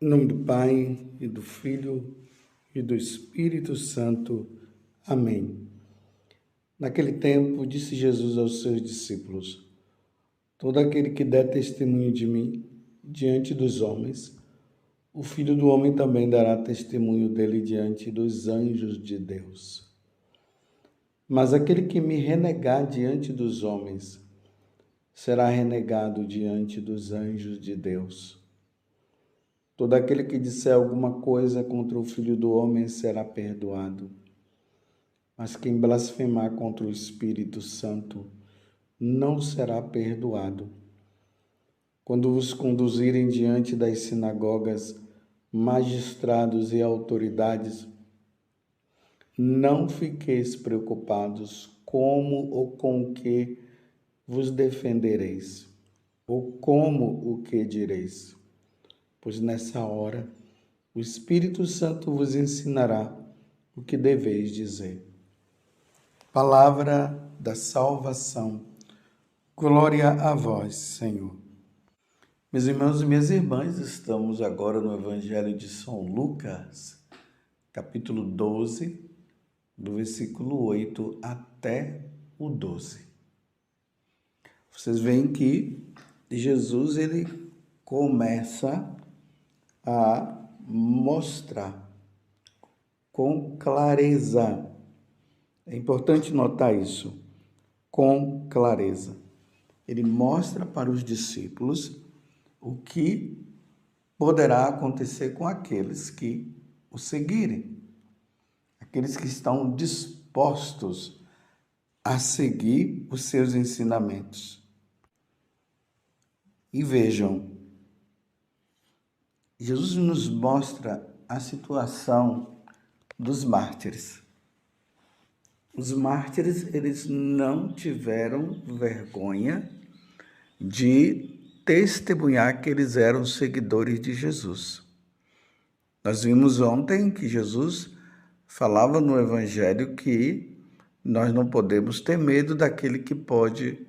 Em nome do Pai, e do Filho, e do Espírito Santo. Amém. Naquele tempo, disse Jesus aos seus discípulos: todo aquele que der testemunho de mim diante dos homens, o Filho do Homem também dará testemunho dele diante dos anjos de Deus. Mas aquele que me renegar diante dos homens, será renegado diante dos anjos de Deus. Todo aquele que disser alguma coisa contra o Filho do Homem será perdoado. Mas quem blasfemar contra o Espírito Santo não será perdoado. Quando vos conduzirem diante das sinagogas, magistrados e autoridades, não fiqueis preocupados como ou com o que vos defendereis, ou como o que direis. Pois nessa hora o Espírito Santo vos ensinará o que deveis dizer. Palavra da salvação. Glória a vós, Senhor. Meus irmãos e minhas irmãs, estamos agora no Evangelho de São Lucas, capítulo 12, do versículo 8 até o 12. Vocês veem que Jesus ele começa a mostrar com clareza. É importante notar isso, com clareza. Ele mostra para os discípulos o que poderá acontecer com aqueles que o seguirem, aqueles que estão dispostos a seguir os seus ensinamentos. E vejam, Jesus nos mostra a situação dos mártires. Os mártires, eles não tiveram vergonha de testemunhar que eles eram seguidores de Jesus. Nós vimos ontem que Jesus falava no Evangelho que nós não podemos ter medo daquele que pode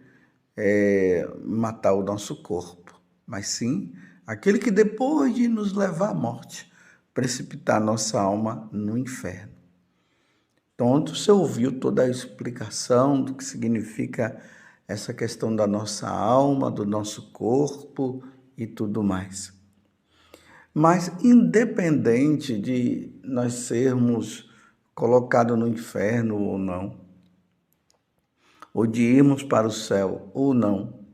matar o nosso corpo, mas sim aquele que depois de nos levar à morte, precipitar nossa alma no inferno. Então, você ouviu toda a explicação do que significa essa questão da nossa alma, do nosso corpo e tudo mais. Mas, independente de nós sermos colocados no inferno ou não, ou de irmos para o céu ou não,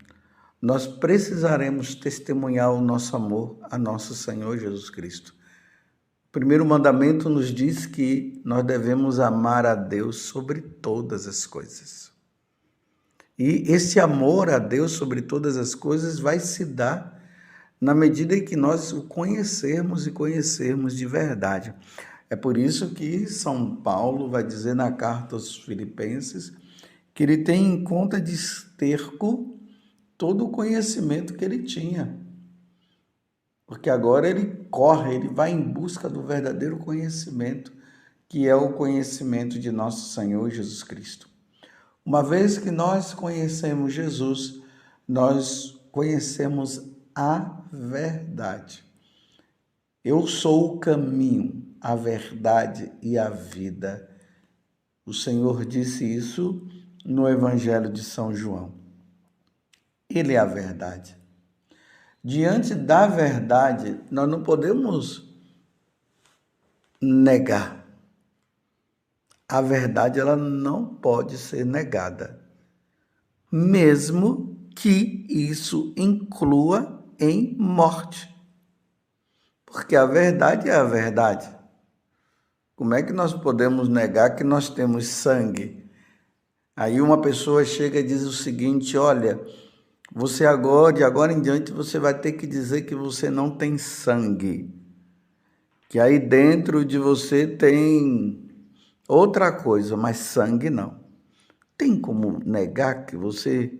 nós precisaremos testemunhar o nosso amor a nosso Senhor Jesus Cristo. O primeiro mandamento nos diz que nós devemos amar a Deus sobre todas as coisas. E esse amor a Deus sobre todas as coisas vai se dar na medida em que nós o conhecermos e conhecermos de verdade. É por isso que São Paulo vai dizer na carta aos Filipenses que ele tem em conta de esterco todo o conhecimento que ele tinha. Porque agora ele corre, ele vai em busca do verdadeiro conhecimento, que é o conhecimento de nosso Senhor Jesus Cristo. Uma vez que nós conhecemos Jesus, nós conhecemos a verdade. Eu sou o caminho, a verdade e a vida. O Senhor disse isso no Evangelho de São João. Ele é a verdade. Diante da verdade, nós não podemos negar. A verdade, ela não pode ser negada, mesmo que isso inclua em morte. Porque a verdade é a verdade. Como é que nós podemos negar que nós temos sangue? Aí uma pessoa chega e diz o seguinte: olha, você agora, de agora em diante, você vai ter que dizer que você não tem sangue. Que aí dentro de você tem outra coisa, mas sangue não. Tem como negar que você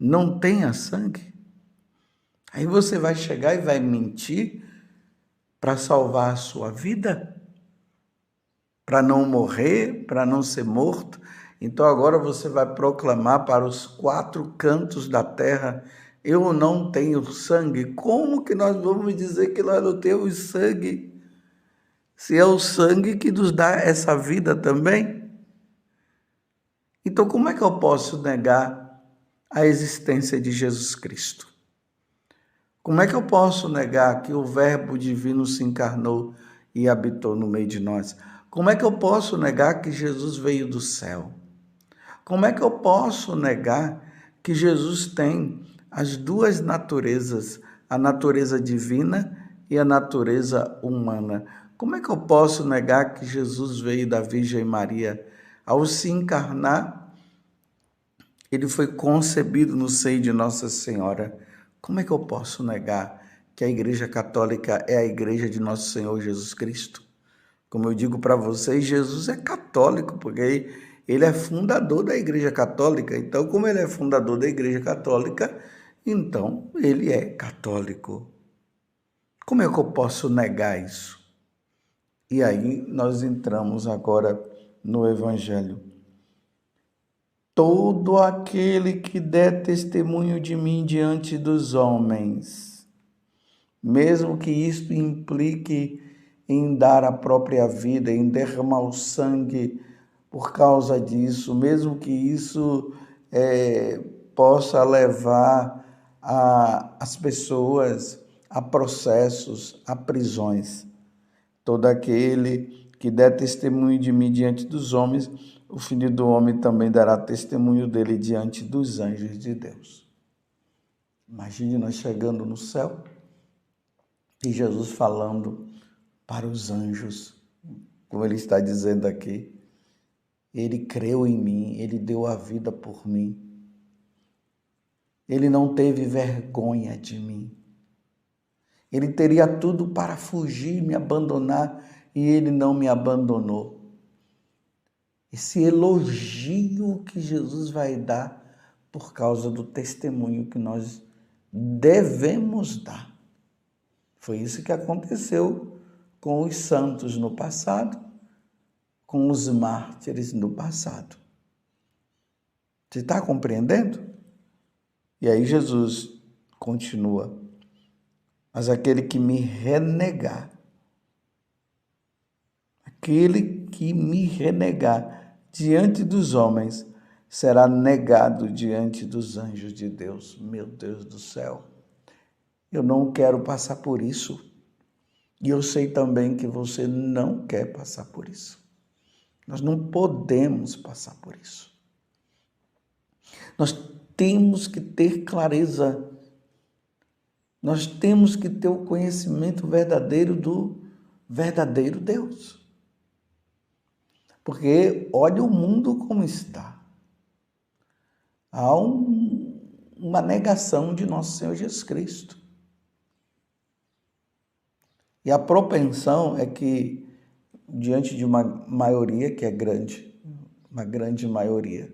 não tenha sangue? Aí você vai chegar e vai mentir para salvar a sua vida? Para não morrer, para não ser morto? Então agora você vai proclamar para os 4 cantos da terra eu não tenho sangue. Como que nós vamos dizer que nós não temos sangue? Se é o sangue que nos dá essa vida também? Então, como é que eu posso negar a existência de Jesus Cristo? Como é que eu posso negar que o Verbo divino se encarnou e habitou no meio de nós? Como é que eu posso negar que Jesus veio do céu? Como é que eu posso negar que Jesus tem as duas naturezas, a natureza divina e a natureza humana? Como é que eu posso negar que Jesus veio da Virgem Maria? Ao se encarnar, ele foi concebido no seio de Nossa Senhora. Como é que eu posso negar que a Igreja Católica é a Igreja de Nosso Senhor Jesus Cristo? Como eu digo para vocês, Jesus é católico, porque ele é fundador da Igreja Católica. Então, como ele é fundador da Igreja Católica, então ele é católico. Como é que eu posso negar isso? E aí nós entramos agora no Evangelho. Todo aquele que der testemunho de mim diante dos homens, mesmo que isto implique em dar a própria vida, em derramar o sangue por causa disso, mesmo que isso possa levar as pessoas a processos, a prisões. Todo aquele que der testemunho de mim diante dos homens, o Filho do Homem também dará testemunho dele diante dos anjos de Deus. Imagine nós chegando no céu e Jesus falando para os anjos, como ele está dizendo aqui. Ele creu em mim, ele deu a vida por mim. Ele não teve vergonha de mim. Ele teria tudo para fugir, me abandonar, e ele não me abandonou. Esse elogio que Jesus vai dar por causa do testemunho que nós devemos dar. Foi isso que aconteceu com os santos no passado, com os mártires no passado. Você está compreendendo? E aí Jesus continua. Mas aquele que me renegar, diante dos homens, será negado diante dos anjos de Deus. Meu Deus do céu, eu não quero passar por isso. E eu sei também que você não quer passar por isso. Nós não podemos passar por isso. Nós temos que ter clareza. Nós temos que ter o conhecimento verdadeiro do verdadeiro Deus. Porque olha o mundo como está. Há uma negação de nosso Senhor Jesus Cristo. E a propensão é que, diante de uma maioria que é grande, uma grande maioria,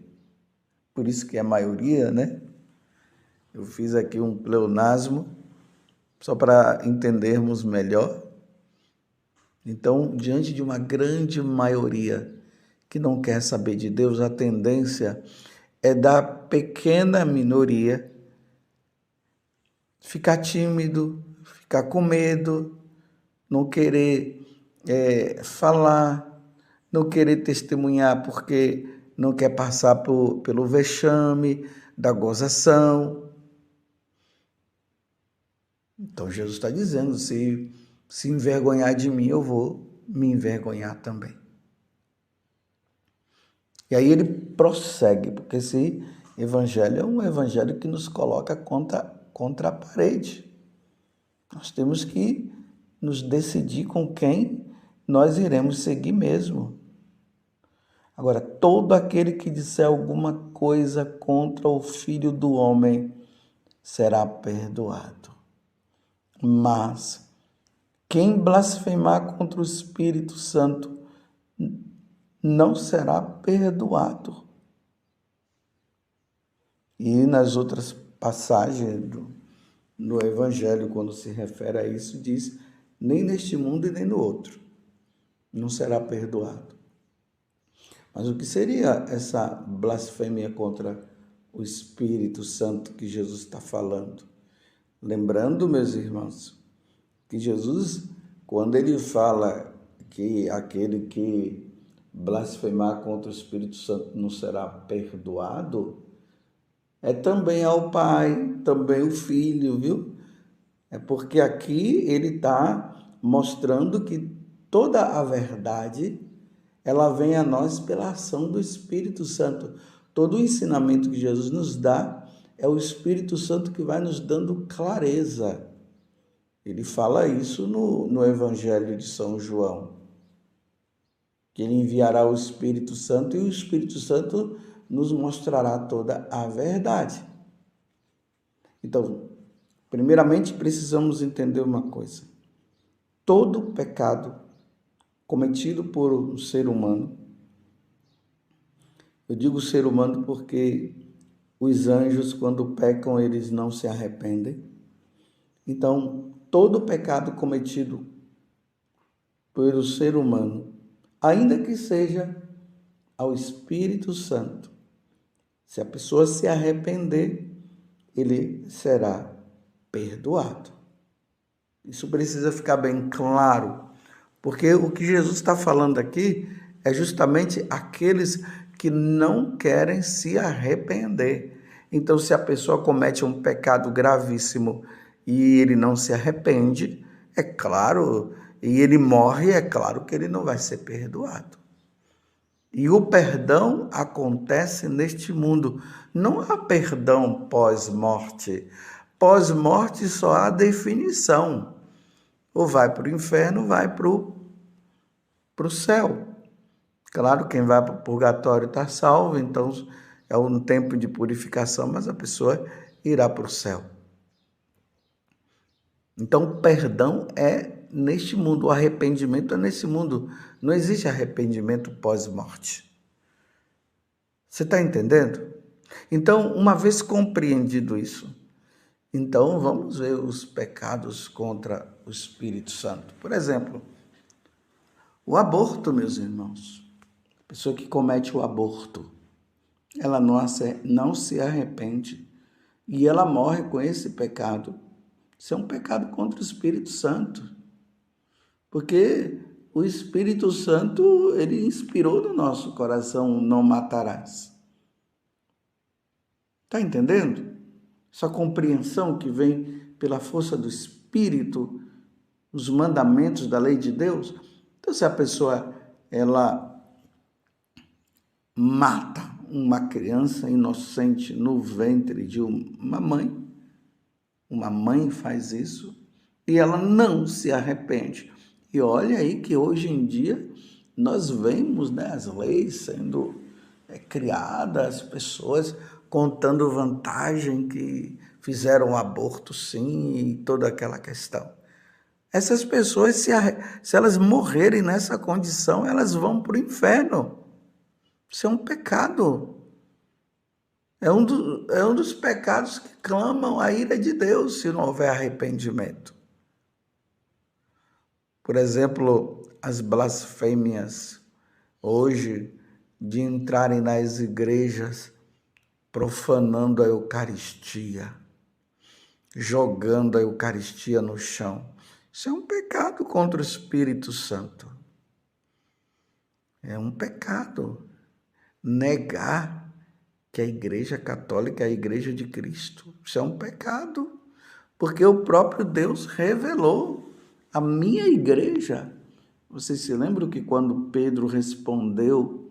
por isso que é maioria, né? Eu fiz aqui um pleonasmo, só para entendermos melhor. Então, diante de uma grande maioria que não quer saber de Deus, a tendência é da pequena minoria ficar tímido, ficar com medo, não querer falar, não querer testemunhar porque não quer passar pelo vexame da gozação. Então Jesus está dizendo, se envergonhar de mim, eu vou me envergonhar também. E aí ele prossegue, porque esse evangelho é um evangelho que nos coloca contra a parede. Nós temos que nos decidir com quem nós iremos seguir mesmo. Agora, todo aquele que disser alguma coisa contra o Filho do Homem será perdoado. Mas quem blasfemar contra o Espírito Santo não será perdoado. E nas outras passagens no Evangelho, quando se refere a isso, diz, nem neste mundo e nem no outro não será perdoado. Mas o que seria essa blasfêmia contra o Espírito Santo que Jesus está falando. Lembrando, meus irmãos, que Jesus, quando ele fala que aquele que blasfemar contra o Espírito Santo não será perdoado, é também ao Pai, também o Filho, viu? É porque aqui ele está mostrando que toda a verdade, ela vem a nós pela ação do Espírito Santo. Todo o ensinamento que Jesus nos dá é o Espírito Santo que vai nos dando clareza. Ele fala isso no Evangelho de São João, que ele enviará o Espírito Santo e o Espírito Santo nos mostrará toda a verdade. Então, primeiramente precisamos entender uma coisa. Todo pecado cometido por um ser humano, eu digo ser humano porque os anjos, quando pecam, eles não se arrependem. Então, todo pecado cometido pelo ser humano, ainda que seja ao Espírito Santo, se a pessoa se arrepender, ele será perdoado. Isso precisa ficar bem claro, porque o que Jesus está falando aqui é justamente aqueles que não querem se arrepender. Então, se a pessoa comete um pecado gravíssimo e ele não se arrepende, é claro, e ele morre, é claro que ele não vai ser perdoado. E o perdão acontece neste mundo. Não há perdão pós-morte. Pós-morte só há definição. Ou vai para o inferno, ou vai para o céu. Claro, quem vai para o purgatório está salvo, então é um tempo de purificação, mas a pessoa irá para o céu. Então, perdão é neste mundo, o arrependimento é nesse mundo. Não existe arrependimento pós-morte. Você está entendendo? Então, uma vez compreendido isso, então vamos ver os pecados contra o Espírito Santo. Por exemplo, o aborto, meus irmãos. A pessoa que comete o aborto, ela não se arrepende e ela morre com esse pecado. Isso é um pecado contra o Espírito Santo. Porque o Espírito Santo, ele inspirou no nosso coração, não matarás. Está entendendo? Essa compreensão que vem pela força do Espírito, os mandamentos da lei de Deus. Então, se a pessoa, ela mata uma criança inocente no ventre de uma mãe faz isso e ela não se arrepende. E olha aí que hoje em dia nós vemos, né, as leis sendo criadas, as pessoas contando vantagem que fizeram o aborto sim e toda aquela questão. Essas pessoas, se elas morrerem nessa condição, elas vão para o inferno. Isso é um pecado. É um dos pecados que clamam a ira de Deus se não houver arrependimento. Por exemplo, as blasfêmias hoje de entrarem nas igrejas profanando a Eucaristia, jogando a Eucaristia no chão. Isso é um pecado contra o Espírito Santo. É um pecado negar que a Igreja Católica é a Igreja de Cristo. Isso é um pecado, porque o próprio Deus revelou a minha igreja. Vocês se lembram que quando Pedro respondeu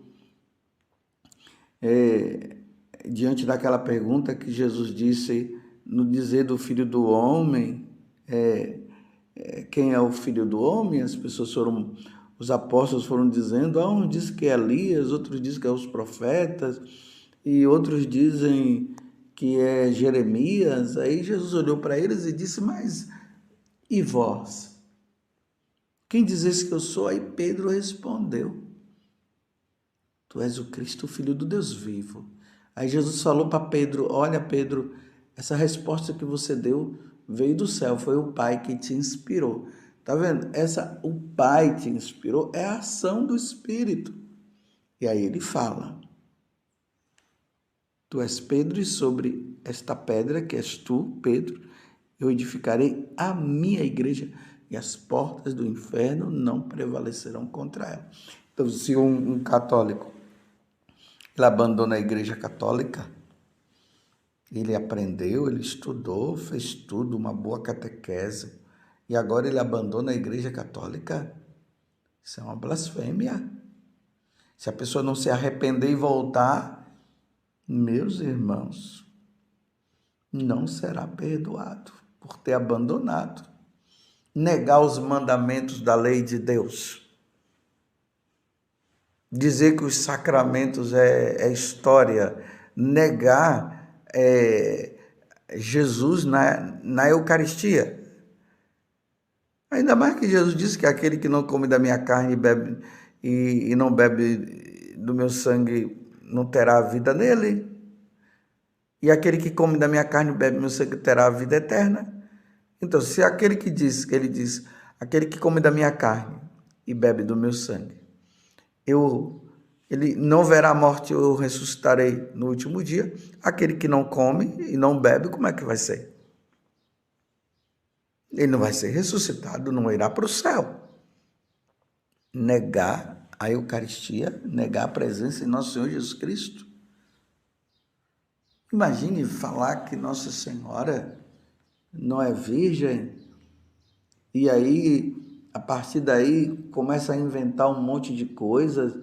diante daquela pergunta que Jesus disse no dizer do Filho do Homem, quem é o Filho do Homem? Os apóstolos foram dizendo, um diz que é Elias, outros dizem que é os profetas, e outros dizem que é Jeremias. Aí Jesus olhou para eles e disse, mas e vós? Quem dizes que eu sou? Aí Pedro respondeu, tu és o Cristo, o Filho do Deus vivo. Aí Jesus falou para Pedro, olha Pedro, essa resposta que você deu veio do céu, foi o Pai que te inspirou. Tá vendo? O Pai te inspirou, é a ação do Espírito. E aí ele fala, Tu és Pedro, e sobre esta pedra, que és tu, Pedro, eu edificarei a minha igreja, e as portas do inferno não prevalecerão contra ela. Então, se um católico ele abandona a igreja católica, ele aprendeu, ele estudou, fez tudo, uma boa catequese, e agora ele abandona a igreja católica, isso é uma blasfêmia. Se a pessoa não se arrepender e voltar, meus irmãos, não será perdoado por ter abandonado, negar os mandamentos da lei de Deus, dizer que os sacramentos é história, negar Jesus na Eucaristia. Ainda mais que Jesus disse que aquele que não come da minha carne bebe, e não bebe do meu sangue não terá vida nele. E aquele que come da minha carne e bebe do meu sangue terá a vida eterna. Então, se aquele que ele diz, aquele que come da minha carne e bebe do meu sangue, ele não verá a morte, eu ressuscitarei no último dia. Aquele que não come e não bebe, como é que vai ser? Ele não vai ser ressuscitado, não irá para o céu. Negar a Eucaristia, negar a presença de nosso Senhor Jesus Cristo. Imagine falar que Nossa Senhora não é virgem, e aí, a partir daí, começa a inventar um monte de coisas,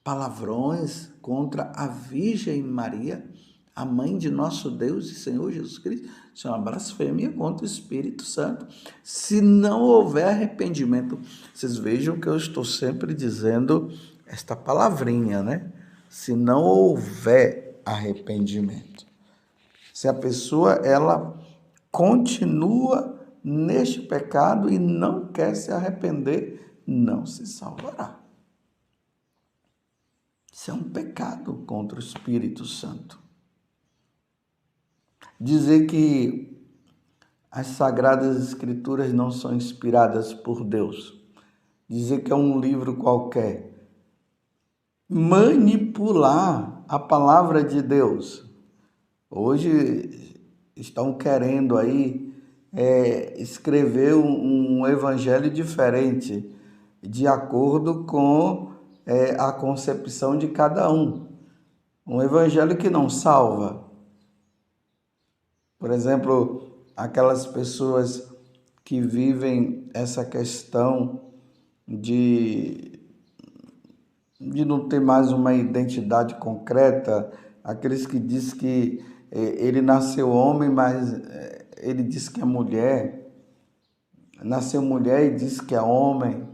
palavrões contra a Virgem Maria, a mãe de nosso Deus e Senhor Jesus Cristo. Isso é uma blasfêmia contra o Espírito Santo. Se não houver arrependimento, vocês vejam que eu estou sempre dizendo esta palavrinha, né? Se não houver arrependimento. Se a pessoa, ela continua neste pecado e não quer se arrepender, não se salvará. Isso é um pecado contra o Espírito Santo. Dizer que as Sagradas Escrituras não são inspiradas por Deus, dizer que é um livro qualquer, manipular a palavra de Deus. Hoje estão querendo aí escrever um evangelho diferente, de acordo com a concepção de cada um. Um evangelho que não salva. Por exemplo, aquelas pessoas que vivem essa questão de não ter mais uma identidade concreta, aqueles que dizem que ele nasceu homem, mas ele diz que é mulher, nasceu mulher e diz que é homem,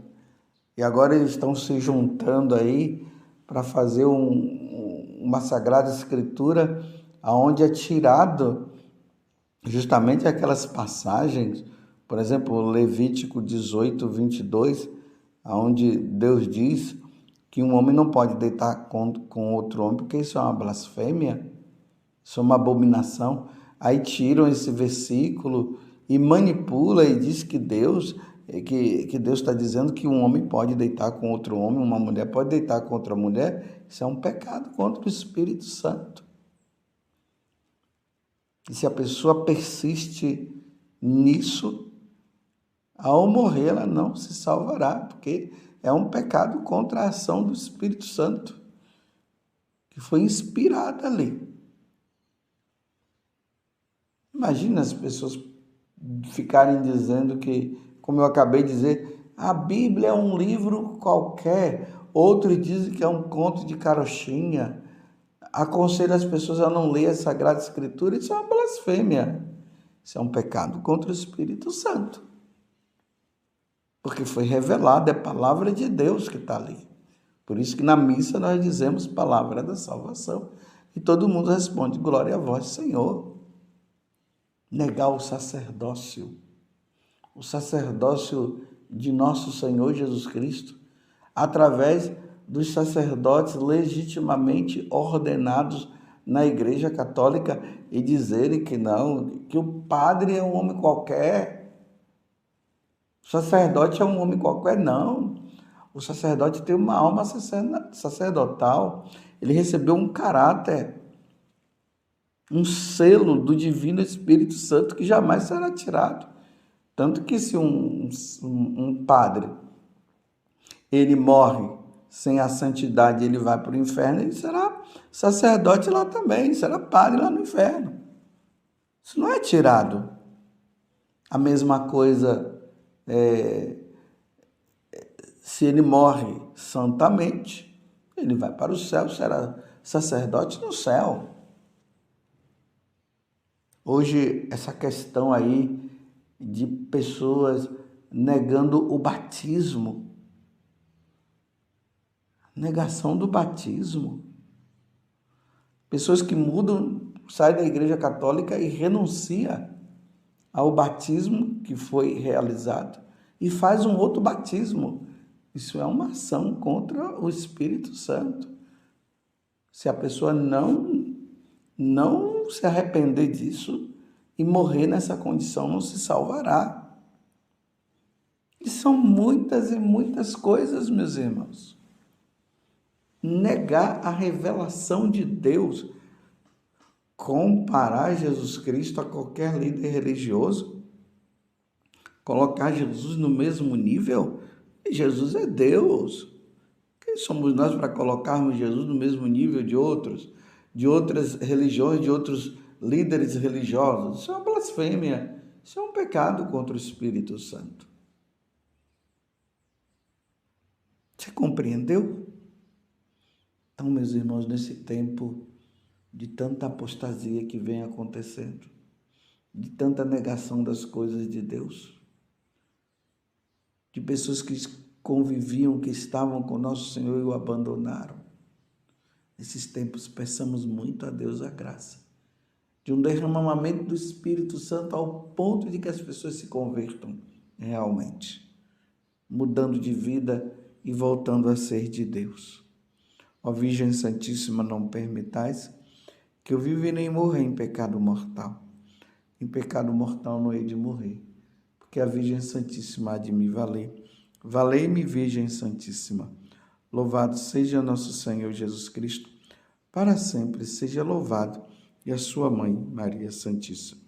e agora eles estão se juntando aí para fazer uma Sagrada Escritura onde é tirado justamente aquelas passagens, por exemplo, Levítico 18, 22, onde Deus diz que um homem não pode deitar com outro homem, porque isso é uma blasfêmia, isso é uma abominação. Aí tiram esse versículo e manipula e diz que Deus está dizendo que um homem pode deitar com outro homem, uma mulher pode deitar com outra mulher. Isso é um pecado contra o Espírito Santo. E se a pessoa persiste nisso, ao morrer ela não se salvará, porque é um pecado contra a ação do Espírito Santo, que foi inspirada ali. Imagina as pessoas ficarem dizendo que, como eu acabei de dizer, a Bíblia é um livro qualquer. Outros dizem que é um conto de carochinha. Aconselho as pessoas a não ler a Sagrada Escritura. Isso é uma blasfêmia. Isso é um pecado contra o Espírito Santo. Porque foi revelado, é a palavra de Deus que está ali. Por isso que na missa nós dizemos palavra da salvação. E todo mundo responde, glória a vós, Senhor. Negar o sacerdócio de nosso Senhor Jesus Cristo, através dos sacerdotes legitimamente ordenados na Igreja Católica, e dizerem que não, que o padre é um homem qualquer, o sacerdote é um homem qualquer. Não, o sacerdote tem uma alma sacerdotal, ele recebeu um caráter um selo do Divino Espírito Santo que jamais será tirado. Tanto que se um padre ele morre sem a santidade, ele vai para o inferno, ele será sacerdote lá também, será padre lá no inferno. Isso não é tirado. A mesma coisa se ele morre santamente, ele vai para o céu, será sacerdote no céu. Hoje, essa questão aí de pessoas negando o batismo, negação do batismo. Pessoas que mudam, saem da Igreja Católica e renunciam ao batismo que foi realizado e faz um outro batismo. Isso é uma ação contra o Espírito Santo. Se a pessoa não se arrepender disso e morrer nessa condição, não se salvará. E são muitas e muitas coisas, meus irmãos. Negar a revelação de Deus, comparar Jesus Cristo a qualquer líder religioso, colocar Jesus no mesmo nível, Jesus é Deus. Quem somos nós para colocarmos Jesus no mesmo nível de outras religiões, de outros líderes religiosos? Isso é uma blasfêmia, isso é um pecado contra o Espírito Santo. Você compreendeu? Então, meus irmãos, nesse tempo de tanta apostasia que vem acontecendo, de tanta negação das coisas de Deus, de pessoas que conviviam, que estavam com nosso Senhor e o abandonaram. Nesses tempos, peçamos muito a Deus a graça de um derramamento do Espírito Santo ao ponto de que as pessoas se convertam realmente, mudando de vida e voltando a ser de Deus. Ó Virgem Santíssima, não permitais que eu viva e nem morra em pecado mortal. Em pecado mortal não hei de morrer, porque a Virgem Santíssima há de me valer. Valei-me, Virgem Santíssima. Louvado seja nosso Senhor Jesus Cristo, para sempre seja louvado, e a sua Mãe, Maria Santíssima.